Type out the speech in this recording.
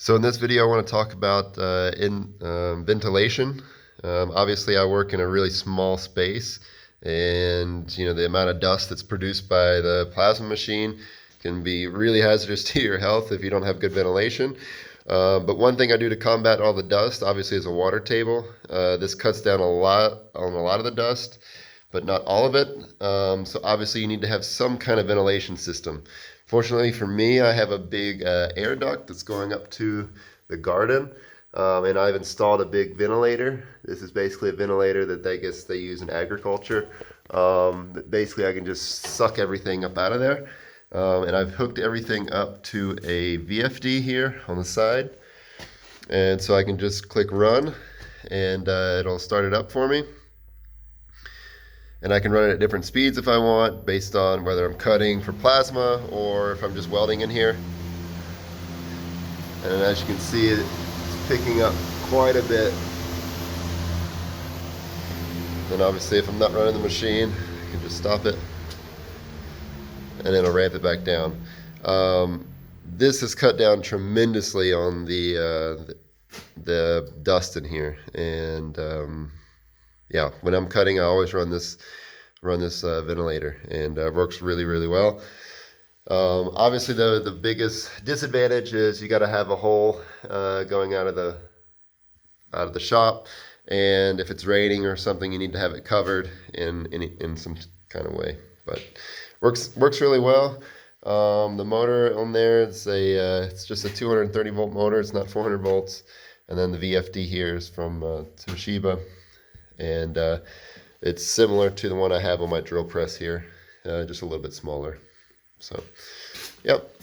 So in this video, I want to talk about ventilation. Obviously, I work in a really small space, and the amount of dust that's produced by the plasma machine can be really hazardous to your health if you don't have good ventilation. But one thing I do to combat all the dust, obviously, is a water table. This cuts down a lot of the dust, but not all of it. So obviously, you need to have some kind of ventilation system. Fortunately for me, I have a big air duct that's going up to the garden, and I've installed a big ventilator. This is basically a ventilator that I guess they use in agriculture. Basically, I can just suck everything up out of there, and I've hooked everything up to a VFD here on the side, and so I can just click run, and it'll start it up for me. And I can run it at different speeds if I want, based on whether I'm cutting for plasma or if I'm just welding in here. And as you can see, it's picking up quite a bit. And obviously, if I'm not running the machine, I can just stop it, and it'll ramp it back down. This has cut down tremendously on the dust in here, and yeah, when I'm cutting, I always run this ventilator, and it works really well. Obviously, the biggest disadvantage is you got to have a hole going out of the shop, and if it's raining or something, you need to have it covered in some kind of way. But works really well. The motor on there it's just a 230 volt motor. It's not 400 volts. And then the VFD here is from Toshiba. And it's similar to the one I have on my drill press here, just a little bit smaller. So, yep.